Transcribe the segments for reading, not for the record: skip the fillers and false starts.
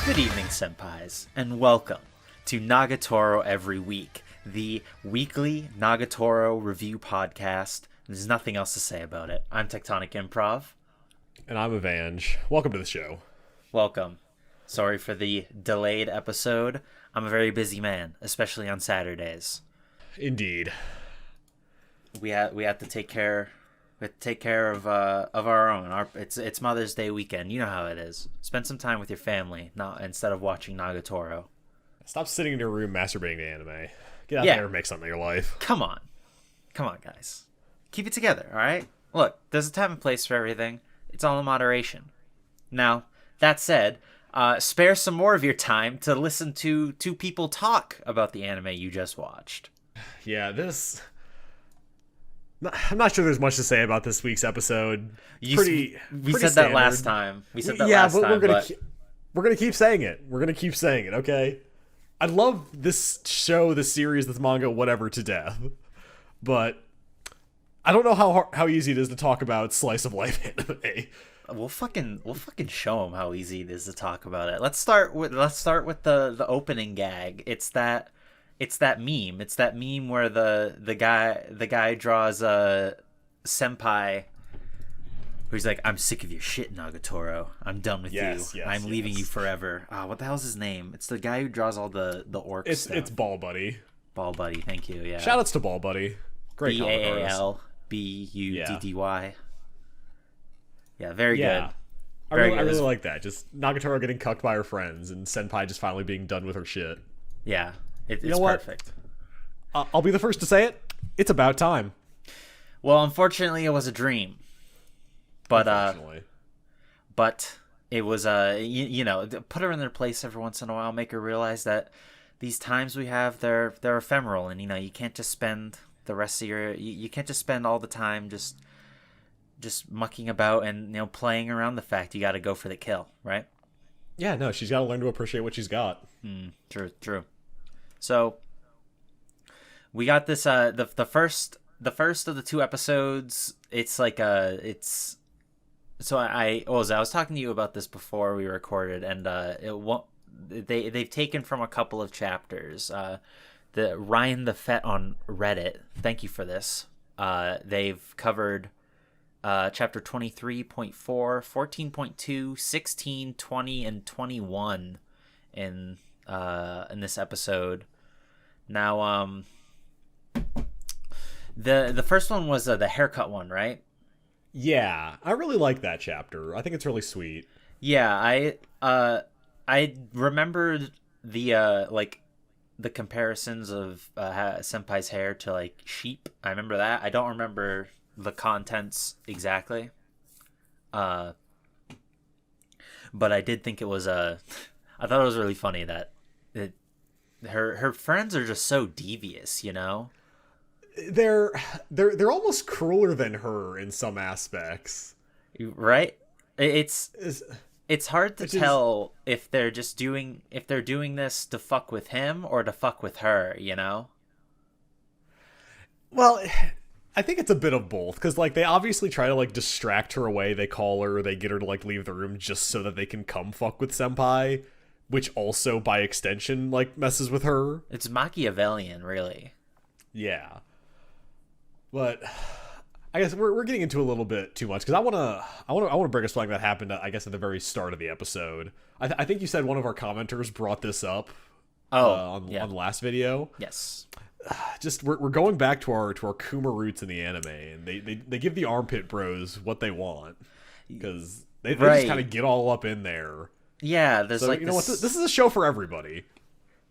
Good evening, senpais, and welcome to Nagatoro Every Week, the weekly Nagatoro review podcast. There's nothing else to say about it. I'm Tectonic Improv. And I'm Avange. Welcome to the show. Welcome. Sorry for the delayed episode. I'm a very busy man, especially on Saturdays. Indeed. We have to take care. We have to take care of our own. It's Mother's Day weekend. You know how it is. Spend some time with your family, not instead of watching Nagatoro. Stop sitting in your room masturbating to anime. Get out there and make something of your life. Come on, guys. Keep it together, all right? Look, there's a time and place for everything. It's all in moderation. Now, that said, spare some more of your time to listen to two people talk about the anime you just watched. Yeah, I'm not sure there's much to say about this week's episode. We pretty said that last time. We're gonna keep saying it. We're gonna keep saying it. Okay. I love this show, this series, this manga, whatever, to death, but I don't know how easy it is to talk about slice of life anime. We'll fucking show them how easy it is to talk about it. Let's start with the opening gag. It's that meme. It's that meme where the guy draws a senpai who's like, "I'm sick of your shit, Nagatoro. I'm done with you. I'm leaving you forever." What the hell's his name? It's the guy who draws all the orcs stuff. It's Ball Buddy. Ball Buddy, thank you. Yeah. Shoutouts to Ball Buddy. Great comic artist. BAALBUDDY. Yeah, very good. I really like that. Just Nagatoro getting cucked by her friends and Senpai just finally being done with her shit. Yeah, it's perfect. I'll be the first to say it. It's about time. Well, unfortunately, it was a dream. But it was put her in their place every once in a while, make her realize that these times we have, they're ephemeral, and you can't just spend the rest of you can't just spend all the time just mucking about and playing around the fact you got to go for the kill, right? Yeah, no, she's got to learn to appreciate what she's got. True. So we got this the first of the two episodes. It's like so I was talking to you about this before we recorded, and they've taken from a couple of chapters. The Ryan the Fett on Reddit, thank you for this. They've covered chapter 23.4, 14.2, 16, 20, and 21 in this episode. Now, the first one was the haircut one, right? Yeah, I really like that chapter. I think it's really sweet. Yeah, I remembered the comparisons of Senpai's hair to like sheep. I remember that. I don't remember the contents exactly. But I did think it was I thought it was really funny that her friends are just so devious, They're almost crueler than her in some aspects. Right? It's hard to tell if they're doing this to fuck with him or to fuck with her, Well, I think it's a bit of both, because they obviously try to distract her away. They call her, they get her to leave the room just so that they can come fuck with Senpai, which also by extension messes with her. It's Machiavellian, really. Yeah. But I guess we're getting into a little bit too much, because I want to bring us something that happened I guess at the very start of the episode. I think you said one of our commenters brought this up on the last video. Yes. Just we're going back to our Coomer roots in the anime, and they give the armpit bros what they want, because they just kind of get all up in there. Yeah, there's what, this is a show for everybody.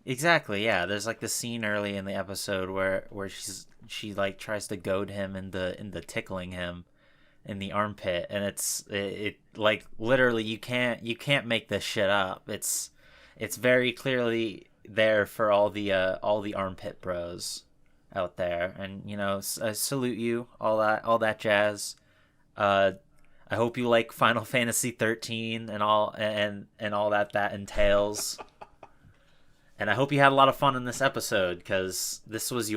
Exactly, yeah. There's this scene early in the episode where she tries to goad him into tickling him in the armpit, and it literally you can't make this shit up. It's very clearly there for all the armpit bros out there, and I salute you, all that jazz. I hope you like Final Fantasy 13 and all that entails. And I hope you had a lot of fun in this episode, because this was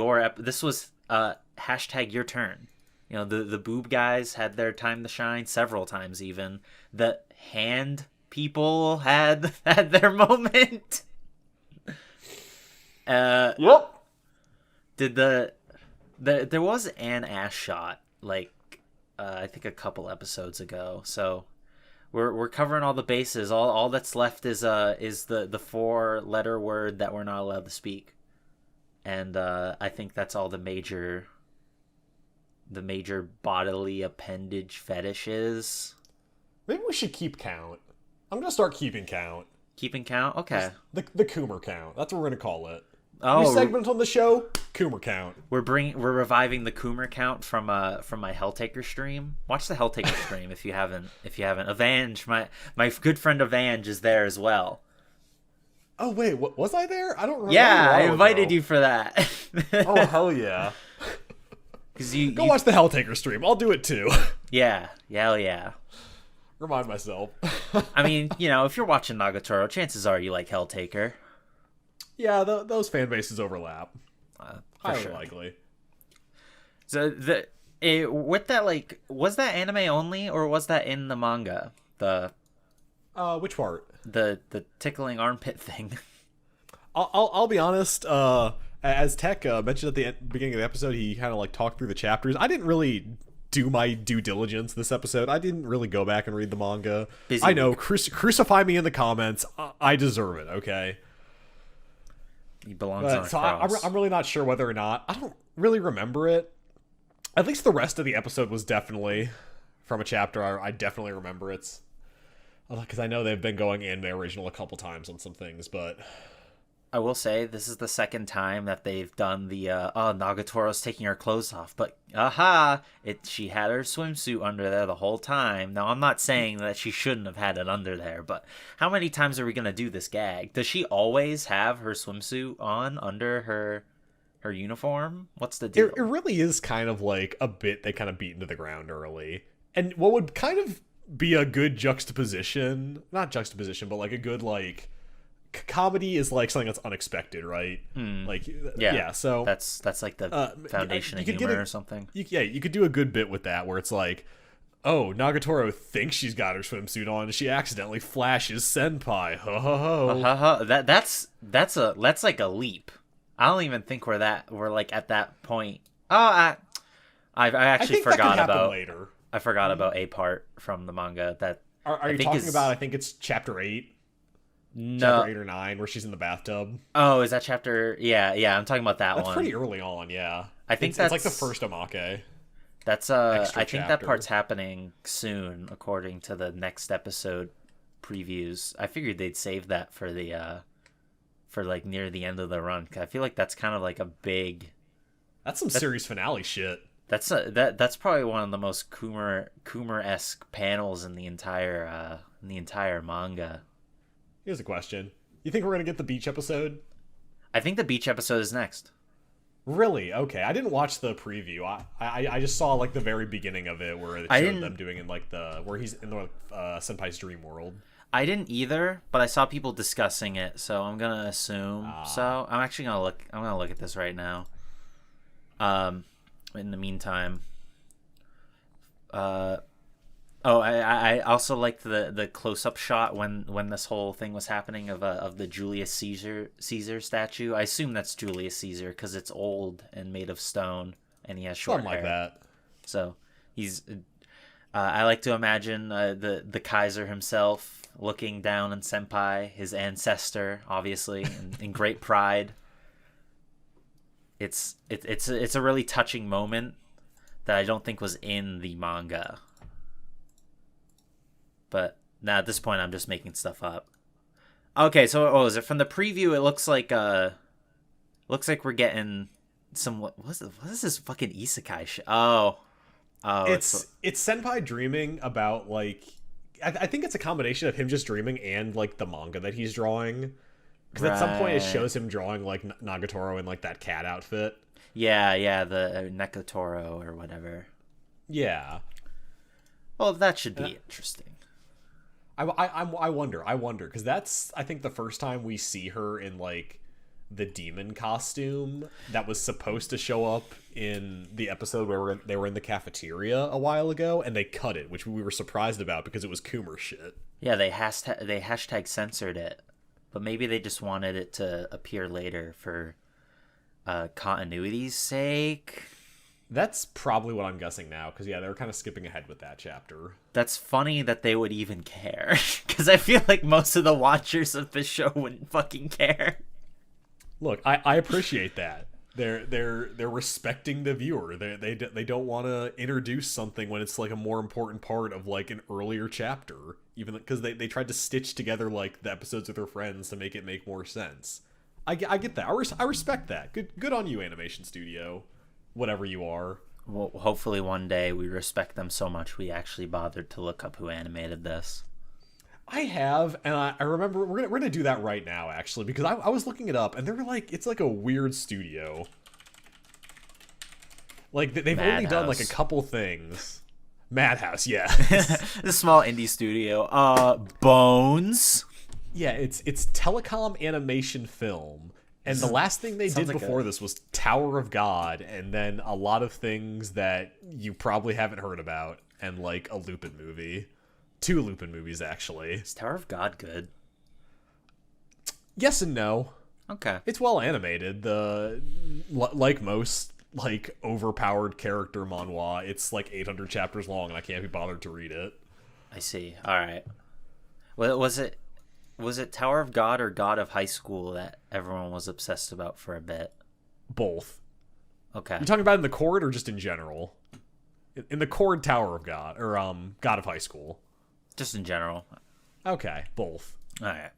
hashtag your turn. The boob guys had their time to shine several times even. The hand people had their moment. Yep. Did there was an ass shot like I think a couple episodes ago. So we're covering all the bases. All that's left is the 4-letter word that we're not allowed to speak. And I think that's all the major bodily appendage fetishes. Maybe we should keep count. I'm gonna start keeping count. Keeping count? Okay. The Coomer count. That's what we're gonna call it. Oh, new segment on the show, Coomer count. We're reviving the Coomer count from my Helltaker stream. Watch the Helltaker stream if you haven't. Avange, my good friend Avange is there as well. Oh wait, was I there? I don't remember. Yeah, I invited you for that. Oh hell yeah! Because go watch the Helltaker stream. I'll do it too. Yeah, hell yeah. Remind myself. I mean, if you're watching Nagatoro, chances are you like Helltaker. Yeah, those fan bases overlap. Highly sure. likely. So with that, like, was that anime only, or was that in the manga? Which part? The tickling armpit thing. I'll be honest. As Tech mentioned at the beginning of the episode, he kind of like talked through the chapters. I didn't really do my due diligence this episode. I didn't really go back and read the manga. I know. Crucify me in the comments. I deserve it. Okay. He belongs on a so cross. I'm really not sure whether or not. I don't really remember it. At least the rest of the episode was definitely from a chapter I definitely remember. It's because I know they've been going anime original a couple times on some things, but I will say this is the second time that they've done the Nagatoro's taking her clothes off, but she had her swimsuit under there the whole time. Now I'm not saying that she shouldn't have had it under there, but how many times are we gonna do this gag? Does she always have her swimsuit on under her uniform? What's the deal? It really is kind of like a bit they kind of beat into the ground early, and what would kind of be a good juxtaposition, not juxtaposition, but like a good like comedy is like something that's unexpected, right? Like so that's like the foundation of humor or something. You could do a good bit with that where it's like, oh, Nagatoro thinks she's got her swimsuit on and she accidentally flashes Senpai. Ho ho ho. That's like a leap. I don't even think we're like at that point. I actually forgot about later. I forgot about a part from the manga that are you talking about? I think it's chapter 8. No. Chapter 8 or 9, where she's in the bathtub. Oh, is that chapter? Yeah, I'm talking about that one. That's pretty early on, yeah. I think it's like the first Omake. That's I think that part's happening soon, according to the next episode previews. I figured they'd save that for the for like near the end of the run. I feel like that's kind of like a big. That's some series finale shit. That's probably one of the most Coomer-esque panels in the entire manga. Here's a question. You think we're going to get the beach episode? I think the beach episode is next. Really? Okay. I didn't watch the preview. I just saw like the very beginning of it where it showed them doing in like where he's in the Senpai's dream world. I didn't either, but I saw people discussing it, so I'm going to assume. So I'm actually going to look. I'm going to look at this right now. In the meantime, I also liked the close-up shot when this whole thing was happening of the Julius Caesar statue. I assume that's Julius Caesar because it's old and made of stone, and he has short hair. Something like that. So he's. I like to imagine the Kaiser himself looking down on Senpai, his ancestor, obviously, in great pride. It's a really touching moment that I don't think was in the manga. But now at this point, I'm just making stuff up. Okay, so is it from the preview? It looks like we're getting some. What is this fucking isekai shit? Oh, it's Senpai dreaming about like. I think it's a combination of him just dreaming and like the manga that he's drawing. Because at some point it shows him drawing like Nagatoro in like that cat outfit. Yeah, the Nagatoro or whatever. Yeah. Well, that should be interesting. I wonder because that's I think the first time we see her in like the demon costume that was supposed to show up in the episode where they were in the cafeteria a while ago, and they cut it, which we were surprised about because it was Coomer shit. Yeah, they hashtag censored it, but maybe they just wanted it to appear later for continuity's sake. That's probably what I'm guessing now, because yeah, they were kind of skipping ahead with that chapter. That's funny that they would even care, because I feel like most of the watchers of this show wouldn't fucking care. Look, I appreciate that. They're respecting the viewer. They don't want to introduce something when it's like a more important part of like an earlier chapter, even because they tried to stitch together like the episodes with their friends to make it make more sense. I get that. I respect that. Good on you, animation studio, whatever you are. Well, hopefully one day we respect them so much we actually bothered to look up who animated this. I have, and I remember we're gonna do that right now actually, because I was looking it up and they were like, it's like a weird studio. Like they've only done like a couple things. Madhouse, yeah. The small indie studio. Bones. Yeah, it's Telecom Animation Film. And the last thing they did before this was Tower of God, and then a lot of things that you probably haven't heard about, and like a Lupin movie. 2 Lupin movies, actually. Is Tower of God good? Yes and no. Okay. It's well animated. Like most like overpowered character manhwa, it's like 800 chapters long, and I can't be bothered to read it. I see. All right. Well, was it Tower of God or God of High School that everyone was obsessed about for a bit? Both. Okay. You talking about in the Chord or just in general? In the Chord, Tower of God, or God of High School. Just in general. Okay, both. All right.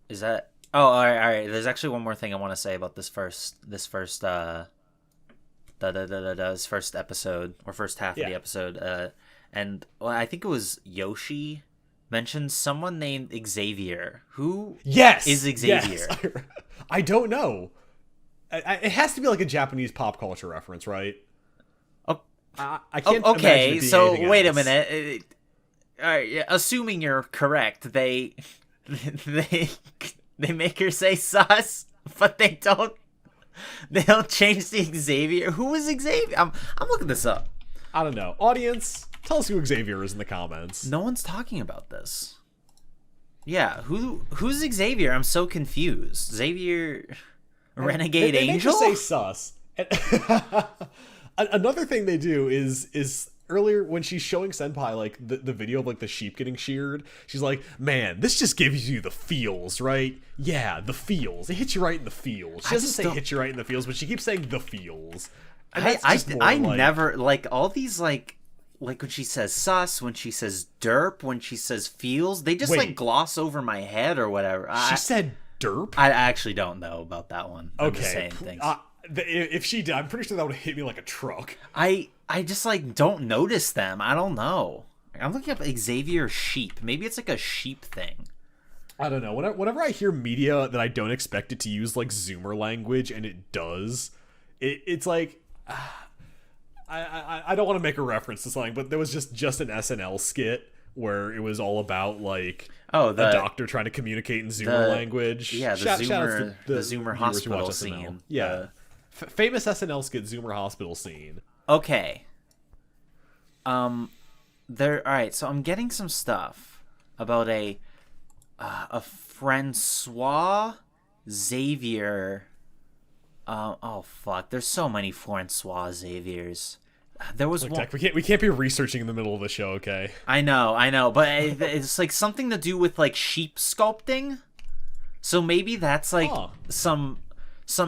Is that? Oh, all right. There's actually one more thing I want to say about this first episode or first half of the episode. And I think it was Yoshi mentioned someone named Xavier. Who? Yes, is Xavier? Yes. I don't know. It has to be like a Japanese pop culture reference, right? I can't. Okay, so wait else. a minute. All right, assuming you're correct, they make her say sus, but they don't change the Xavier. Who is Xavier? I'm looking this up. I don't know. Audience, tell us who Xavier is in the comments. No one's talking about this. Yeah, who's Xavier? I'm so confused. Xavier, Renegade they Angel? They just say sus. Another thing they do is earlier when she's showing Senpai like the video of like the sheep getting sheared, she's like, "Man, this just gives you the feels, right? Yeah, the feels. It hits you right in the feels." She doesn't say hit you right in the feels, but she keeps saying the feels. I never like all these like when she says sus, when she says derp, when she says feels, they just like gloss over my head or whatever. She said derp? I actually don't know about that one. I'm just saying things. If she did, I'm pretty sure that would hit me like a truck. I just like don't notice them. I don't know. I'm looking up Xavier sheep. Maybe it's like a sheep thing. I don't know. Whenever I hear media that I don't expect it to use like Zoomer language and it does, it's like I don't want to make a reference to something, but there was just an SNL skit where it was all about like a doctor trying to communicate in Zoomer language. Yeah, the Zoomer hospital scene. Yeah. Famous SNL skit Zoomer hospital scene. Okay. All right, so I'm getting some stuff about a Francois Xavier. Oh fuck! There's so many Francois Xaviers. There was one. We can't be researching in the middle of the show, okay? I know, but it's like something to do with like sheep sculpting. So maybe that's like some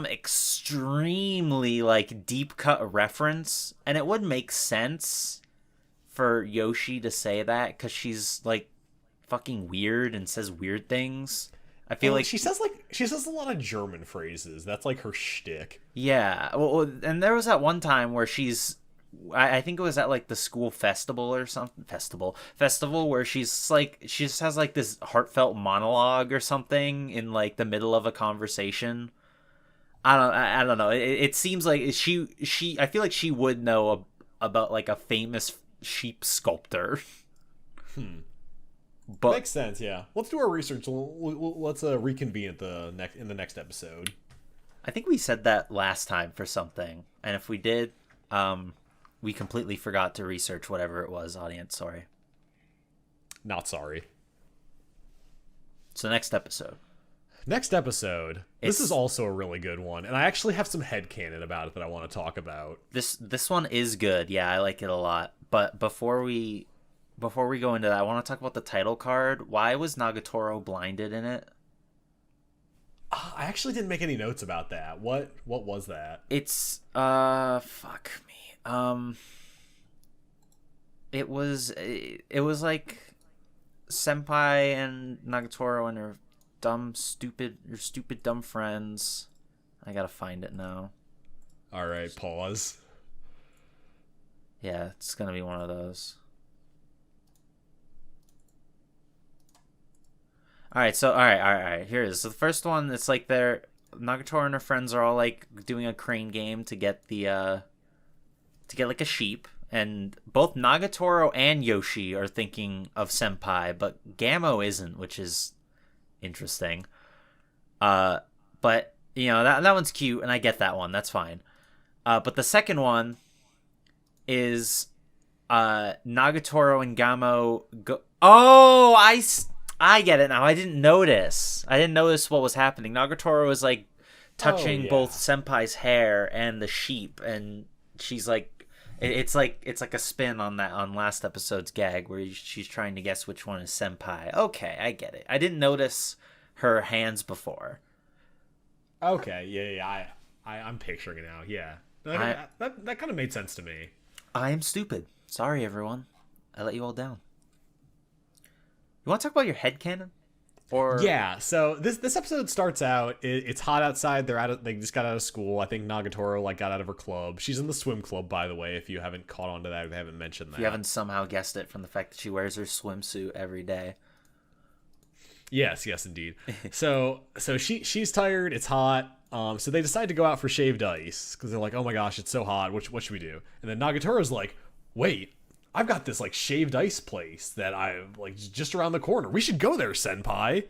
extremely like deep cut reference, and it would make sense for Yoshi to say that because she's like fucking weird and says weird things. I feel like she says a lot of German phrases. That's like her shtick. Yeah, well, and there was that one time where I think it was at like the school festival or something festival where she's like she just has like this heartfelt monologue or something in like the middle of a conversation. I don't know. It seems like she I feel like she would know about like a famous sheep sculptor. But Makes sense. Yeah. Let's do our research. Let's reconvene at in the next episode. I think we said that last time for something, and if we did, we completely forgot to research whatever it was. Audience, sorry. Not sorry. So next episode. Next episode. This is also a really good one, and I actually have some headcanon about it that I want to talk about. This one is good. Yeah, I like it a lot. But before we go into that, I want to talk about the title card. Why was Nagatoro blinded in it? I actually didn't make any notes about that. What was that? It's fuck me. It was like Senpai and Nagatoro and her stupid dumb friends. I gotta find it now. All right, pause. Yeah, it's gonna be one of those. All right. Here it is. So the first one, it's like Nagatoro and her friends are all like doing a crane game to get like a sheep, and both Nagatoro and Yoshi are thinking of Senpai, but Gamo isn't, which is interesting. But you know that one's cute, and I get that one. That's fine. But the second one is Nagatoro and Gamo go. Oh, I get it now. I didn't notice what was happening. Nagatoro was like touching both Senpai's hair and the sheep, and she's like, it's like a spin on last episode's gag where she's trying to guess which one is Senpai. Okay, I get it. I didn't notice her hands before. Okay, yeah. I'm picturing it now. Yeah, that kind of made sense to me. I am stupid. Sorry, everyone. I let you all down. You want to talk about your headcanon? Or yeah, so this episode starts out. It's hot outside. They just got out of school. I think Nagatoro like got out of her club. She's in the swim club, by the way. If you haven't caught on to that, if they haven't mentioned that. If you haven't somehow guessed it from the fact that she wears her swimsuit every day. Yes, indeed. so she's tired. It's hot. So they decide to go out for shaved ice because they're like, oh my gosh, it's so hot. What should we do? And then Nagatoro's like, wait. I've got this like shaved ice place that I like just around the corner. We should go there, Senpai.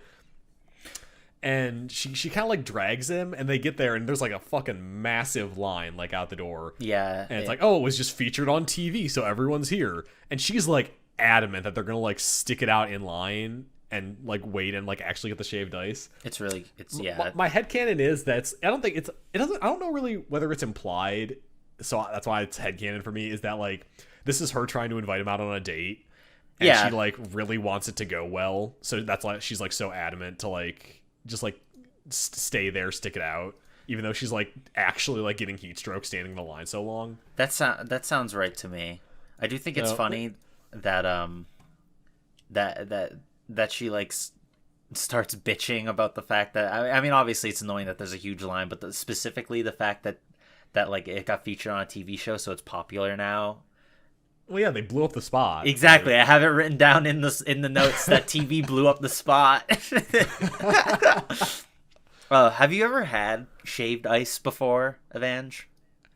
And she kind of like drags him, and they get there, and there's like a fucking massive line like out the door. Yeah, and it's like, oh, it was just featured on TV, so everyone's here. And she's like adamant that they're gonna like stick it out in line and like wait and like actually get the shaved ice. It's My headcanon is that I don't know really whether it's implied. So that's why it's headcanon for me, is that like this is her trying to invite him out on a date, and she like really wants it to go well. So that's why she's like so adamant to like just like stay there, stick it out, even though she's like actually like getting heat stroke standing in the line so long. That sounds right to me. I do think it's funny that that she like starts bitching about the fact that I mean obviously it's annoying that there's a huge line, but specifically the fact that like it got featured on a TV show, so it's popular now. Well, yeah, they blew up the spot. Exactly. Right? I have it written down in the notes that TV blew up the spot. Have you ever had shaved ice before, Evange?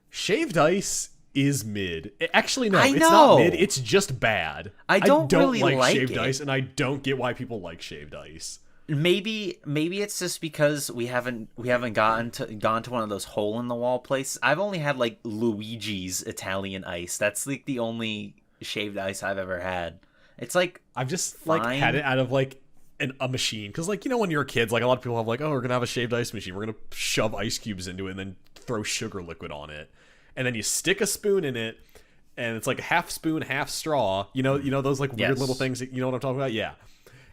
Shaved ice is mid. Actually, no, it's not mid. It's just bad. I don't really like shaved ice, and I don't get why people like shaved ice. Maybe it's just because we haven't gone to one of those hole in the wall places. I've only had like Luigi's Italian ice. That's like the only shaved ice I've ever had. It's like I've just like had it out of like a machine, because like, you know, when you're kids, like a lot of people have like, oh, we're gonna have a shaved ice machine, we're gonna shove ice cubes into it and then throw sugar liquid on it, and then you stick a spoon in it, and it's like half spoon half straw. You know those like weird little things that, you know what I'm talking about? Yeah.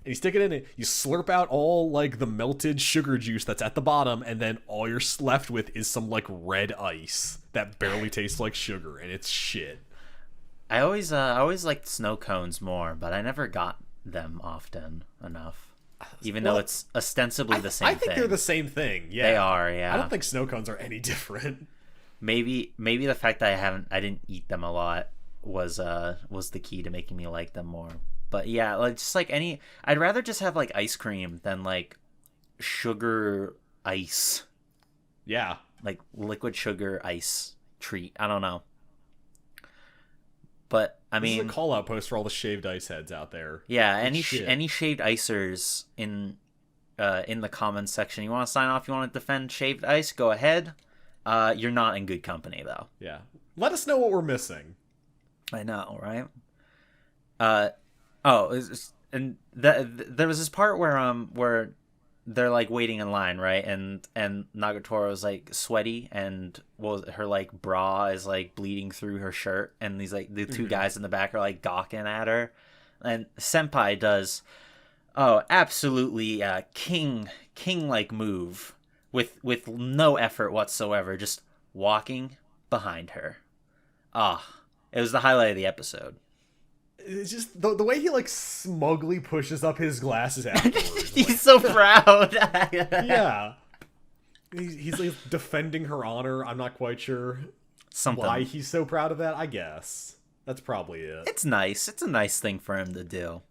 And you stick it in it, you slurp out all like the melted sugar juice that's at the bottom, and then all you're left with is some like red ice that barely tastes like sugar, and it's shit. I always liked snow cones more, but I never got them often enough. Even though it's ostensibly the same thing. I think they're the same thing. Yeah, they are. Yeah, I don't think snow cones are any different. Maybe the fact that I didn't eat them a lot was the key to making me like them more. But yeah, like just like I'd rather just have like ice cream than like sugar ice. Yeah, like liquid sugar ice treat. I don't know. But I This is a mean, call out post for all the shaved ice heads out there. yeah, Good any shit. any shaved icers in the comments section. You want to sign off? You want to defend shaved ice? Go ahead. You're not in good company though. Yeah. Let us know what we're missing. I know, right? And there was this part where they're like waiting in line, right? And Nagatoro is like sweaty, and her like bra is like bleeding through her shirt, and these like the two guys in the back are like gawking at her, and Senpai does, oh, absolutely, king like move with no effort whatsoever, just walking behind her. It was the highlight of the episode. It's just the way he like smugly pushes up his glasses afterwards. He's so proud. Yeah. He's like defending her honor. I'm not quite sure why he's so proud of that. I guess that's probably it. It's nice. It's a nice thing for him to do,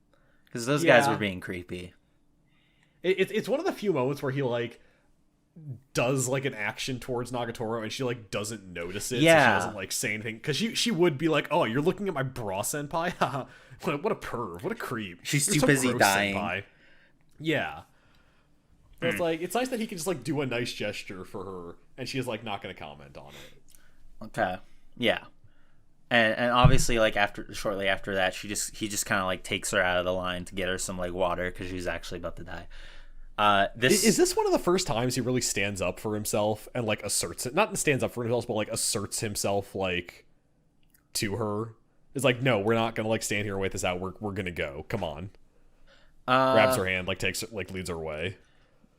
because those guys were being creepy. It's one of the few moments where he like does like an action towards Nagatoro and she like doesn't notice it. Yeah. So she doesn't like say anything, because she would be like, oh, you're looking at my bra, senpai. What a perv, what a creep. She's You're too so busy gross, dying. senpai. Yeah. But it's like, it's nice that he can just like do a nice gesture for her and she is like not gonna comment on it. Okay. Yeah. And obviously, like, shortly after that, he just kind of like takes her out of the line to get her some like water, because she's actually about to die. Is this one of the first times he really stands up for himself and like asserts it? Not stands up for himself, but like asserts himself like to her. Is like, no, we're not gonna like stand here and wait this out. We're gonna go. Come on. Grabs her hand, like takes like leads her away.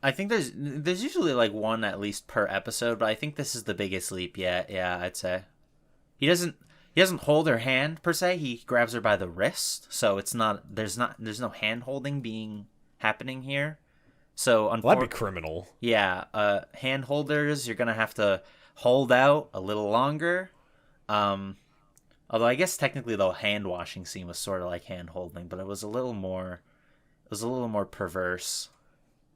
I think there's usually like one at least per episode, but I think this is the biggest leap yet. Yeah, I'd say he doesn't hold her hand per se. He grabs her by the wrist, so it's not there's no hand holding being happening here. So that'd be criminal. Yeah, hand holders, you're gonna have to hold out a little longer. Although I guess technically the hand washing scene was sort of like hand holding, but it was a little more perverse.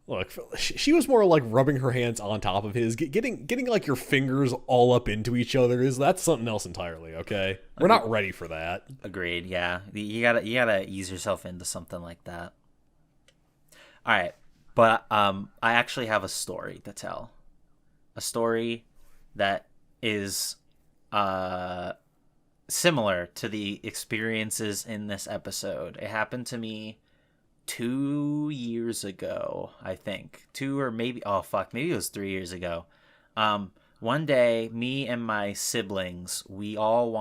Look, she was more like rubbing her hands on top of his, getting like your fingers all up into each other. That's something else entirely. Okay, we're not ready for that. Agreed. Yeah, you gotta ease yourself into something like that. All right. But I actually have a story to tell. A story that is similar to the experiences in this episode. It happened to me 2 years ago, I think. Maybe it was 3 years ago. One day, me and my siblings, we all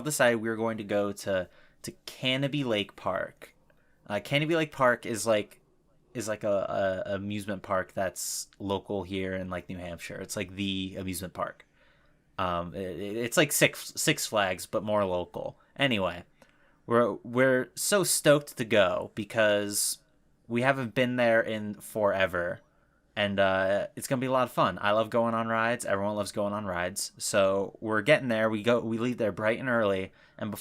decided we were going to go to Canopy Lake Park. Canopy Lake Park is like a amusement park that's local here in like New Hampshire. It's like the amusement park. It's like Six Flags, but more local. Anyway, we're so stoked to go because we haven't been there in forever, and it's gonna be a lot of fun. I love going on rides. Everyone loves going on rides. So we're getting there. We leave there bright and early, and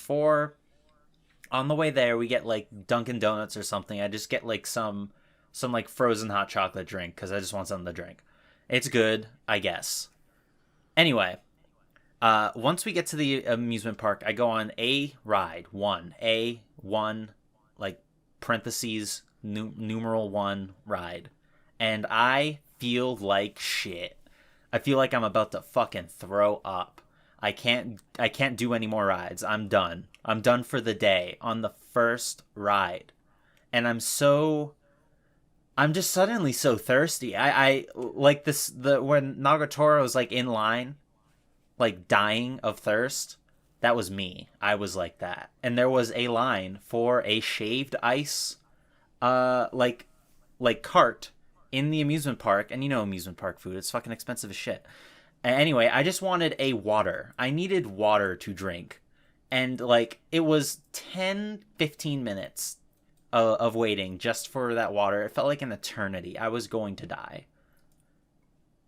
on the way there, we get like Dunkin' Donuts or something. I just get like some like frozen hot chocolate drink because I just want something to drink. It's good, I guess. Anyway, once we get to the amusement park, I go on a ride, one, like parentheses, numeral 1 ride. And I feel like shit. I feel like I'm about to fucking throw up. I can't do any more rides. I'm done. I'm done for the day on the first ride. And I'm just suddenly so thirsty. I like this, when Nagatoro was like in line, like dying of thirst, that was me. I was like that. And there was a line for a shaved ice like cart in the amusement park, and amusement park food, it's fucking expensive as shit. Anyway, I just wanted a water. I needed water to drink. And like it was 10-15 minutes of waiting just for that water. It felt like an eternity. I was going to die.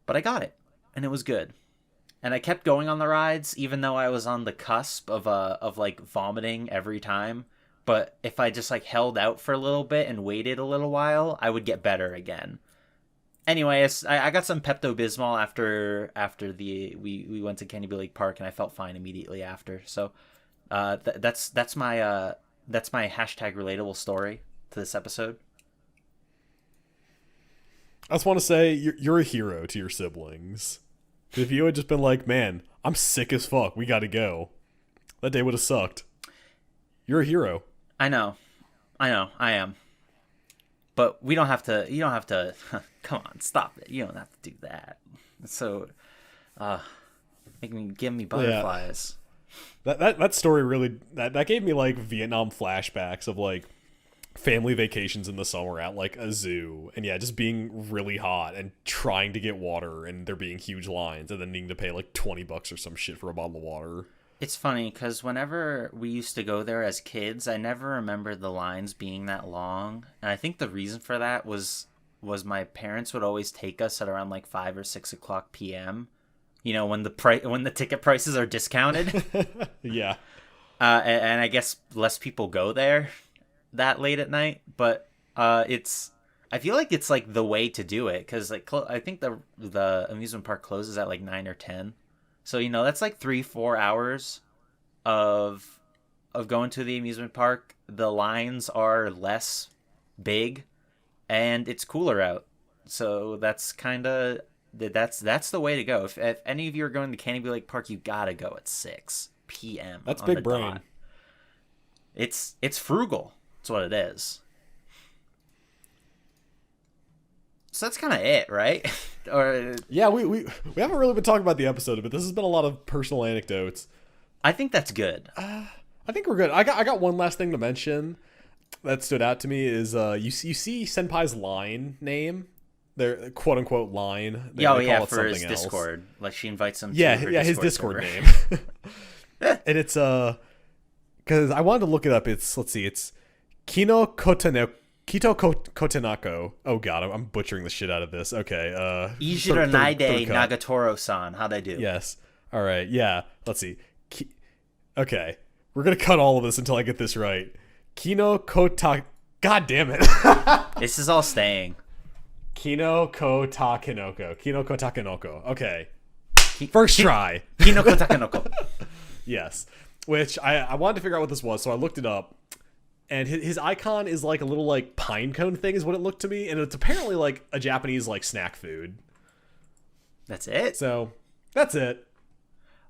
But I got it, and it was good. And I kept going on the rides, even though I was on the cusp of like vomiting every time. But if I just like held out for a little bit and waited a little while, I would get better again. Anyway, I got some Pepto-Bismol after we went to Canopy Lake Park, and I felt fine immediately after. So That's my hashtag relatable story to this episode. I just want to say you're a hero to your siblings. If you had just been like, man, I'm sick as fuck, we gotta go, that day would have sucked. You're a hero. I know, I am. But we don't have to. You don't have to. Come on, stop it. You don't have to do that. So, give me butterflies. Yeah. That story really that gave me like Vietnam flashbacks of like family vacations in the summer at like a zoo, and yeah, just being really hot and trying to get water, and there being huge lines, and then needing to pay like $20 or some shit for a bottle of water. It's funny because whenever we used to go there as kids, I never remembered the lines being that long, and I think the reason for that was my parents would always take us at around like 5 or 6 o'clock p.m. You know, when the ticket prices are discounted. Yeah. And I guess less people go there that late at night, but I feel like it's like the way to do it, because like I think the amusement park closes at like 9 or 10, so you know that's like 3-4 hours of going to the amusement park. The lines are less big and it's cooler out, so that's the way to go. If any of you are going to Canopy Lake Park, you gotta go at 6 p.m. That's on big the brain. dot. It's frugal. That's what it is. So that's kind of it, right? Or yeah, we haven't really been talking about the episode, but this has been a lot of personal anecdotes. I think that's good. I think we're good. I got one last thing to mention that stood out to me is you see Senpai's line name, their quote unquote line. For his Discord. Like she invites him. Yeah, to her his Discord name. And it's because I wanted to look it up. It's Kino Kotenako. Oh god, I'm butchering the shit out of this. Okay. Ijiro Naide Nagatoro-san. How'd I do? Yes. All right. Yeah. Let's see. Okay. We're going to cut all of this until I get this right. Kino Kota... God damn it. This is all staying. Kino Kotakinoko. Kino Kotakinoko. Okay. First try. Kino Kotakinoko. Yes. Which I wanted to figure out what this was, so I looked it up. And his icon is like a little like pine cone thing is what it looked to me. And it's apparently like a Japanese like snack food. That's it? So, that's it.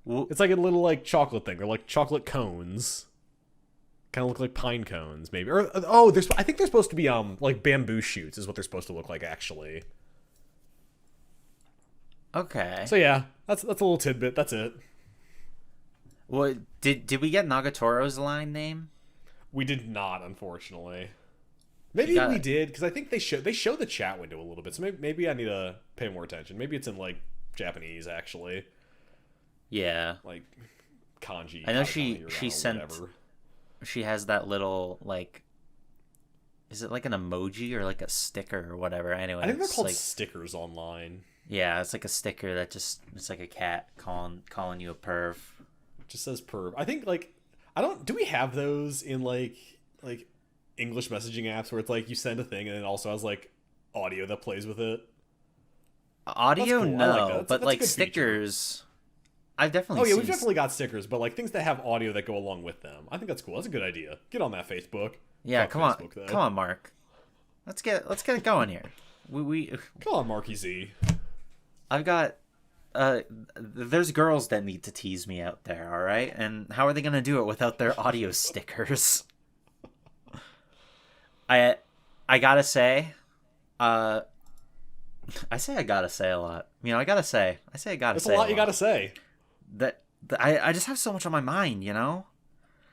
Well, it's like a little like chocolate thing. They're like chocolate cones. Kind of look like pine cones, maybe. Or I think they're supposed to be like bamboo shoots is what they're supposed to look like actually. Okay. So yeah, that's a little tidbit. That's it. Well, did we get Nagatoro's line name? We did not, unfortunately. Maybe we did, because I think they show the chat window a little bit. So maybe I need to pay more attention. Maybe it's in like Japanese actually. Yeah. Like kanji. I know she sent. Whatever. She has that little like. Is it like an emoji or like a sticker or whatever? Anyway, I think they're called like, stickers online. Yeah, it's like a sticker that it's like a cat calling you a perv. It just says perv. I think like do we have those in like English messaging apps where it's like you send a thing and it also has like audio that plays with it? Audio, cool. no, but like stickers. Feature. I've definitely. Oh yeah, we've definitely got stickers, but like things that have audio that go along with them. I think that's cool. That's a good idea. Get on that Facebook. Yeah, come on, Mark. Let's get it going here. We come on, Marky Z. I've got. There's girls that need to tease me out there, all right? And how are they gonna do it without their audio stickers? I gotta say, I say I gotta say a lot. You know, I gotta say I gotta say. It's a lot you gotta say. That I just have so much on my mind, you know,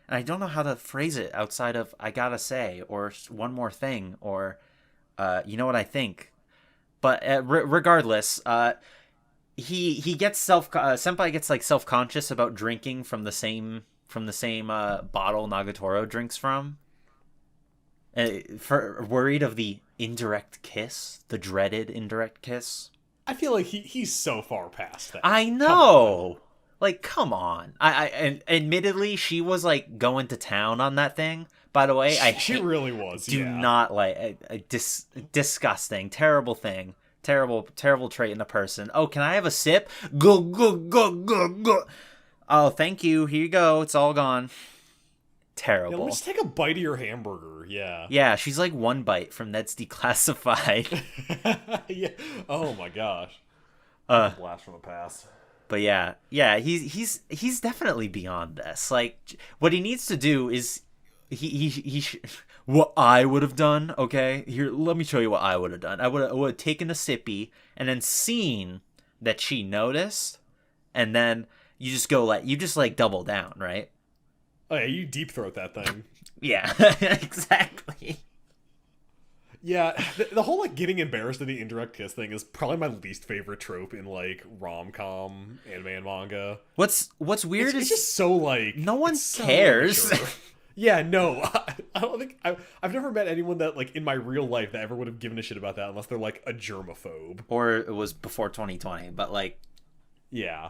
and I don't know how to phrase it outside of I gotta say or one more thing or, you know what I think. But regardless, he gets Senpai gets like self-conscious about drinking from the same bottle Nagatoro drinks from. For worried of the indirect kiss, the dreaded indirect kiss. I feel like he's so far past that. I know. Come on. I admittedly she was like going to town on that thing. By the way, she really was. Do not like disgusting, terrible thing. Terrible trait in a person. Oh, can I have a sip? Go. Oh, thank you. Here you go. It's all gone. Yeah, let me Terrible. just take a bite of your hamburger. Yeah. Yeah, she's like one bite from Ned's Declassified. Yeah. Oh my gosh. Uh, Blast from the past. but yeah, he's definitely beyond this. Like, what he needs to do is what I would have done. Okay, here, let me show you what I would have done. I would have taken a sippy and then seen that she noticed, and then you just like double down, right? Oh yeah, you deep throat that thing. Yeah, exactly. Yeah, the whole like getting embarrassed at the indirect kiss thing is probably my least favorite trope in like rom-com anime and manga. What's weird It's is just so like no one it's so cares. immature. Yeah, no, I don't think I've never met anyone that like in my real life that ever would have given a shit about that unless they're like a germaphobe. Or it was before 2020, but like, Yeah.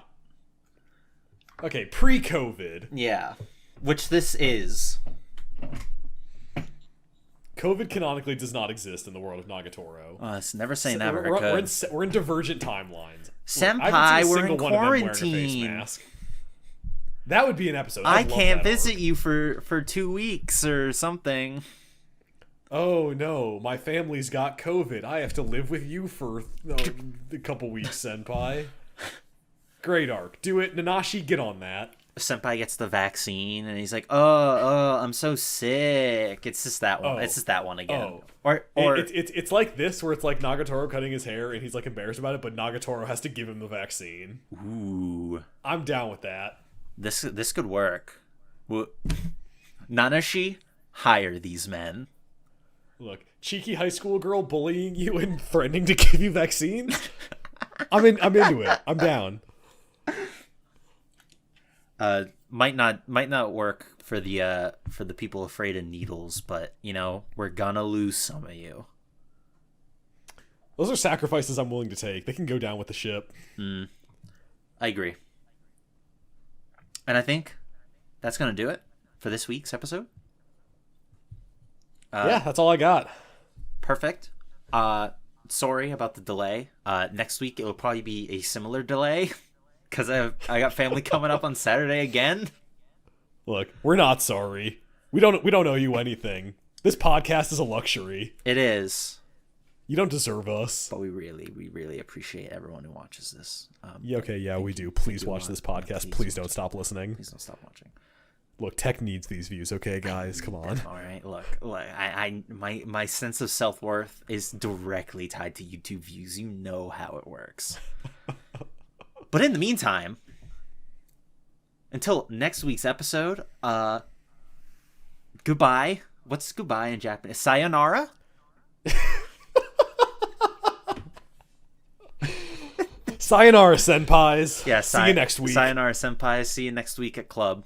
Okay, pre-COVID. yeah, which this is. COVID canonically does not exist in the world of Nagatoro. It's never say never. We're in divergent timelines. Senpai, we're in one of them wearing a face quarantine. mask. That would be an episode. I I'd love can't that visit arc. you for 2 weeks or something. Oh no, my family's got COVID. I have to live with you for a couple weeks, Senpai. Great arc. Do it. Nanashi, get on that. Senpai gets the vaccine and he's like, "Oh, I'm so sick." It's just that one. Oh. It's just that one again. Oh. Or It's like this where it's like Nagatoro cutting his hair and he's like embarrassed about it, but Nagatoro has to give him the vaccine. ooh, I'm down with that. this could work. Nanashi, hire these men. Look, cheeky high school girl bullying you and threatening to give you vaccines. I'm into it. I'm down. Might not work for the people afraid of needles, but you know, we're gonna lose some of you. Those are sacrifices I'm willing to take. They can go down with the ship. I agree. And I think that's gonna do it for this week's episode. Yeah, that's all I got. Perfect. Sorry about the delay. Next week it will probably be a similar delay because I got family coming up on Saturday again. Look, we're not sorry. We don't owe you anything. This podcast is a luxury. It is, You don't deserve us. but we really appreciate everyone who watches this. Yeah, okay, yeah, we do. Please watch want- this podcast. please Please don't stop listening. Please don't stop watching. Look, tech needs these views, okay, guys? Come on. All right, look, my sense of self-worth is directly tied to YouTube views. You know how it works. But in the meantime, until next week's episode, goodbye. What's goodbye in Japanese? Sayonara? Sayonara, senpais. Yeah, See you next week. Sayonara, senpai. See you next week at club.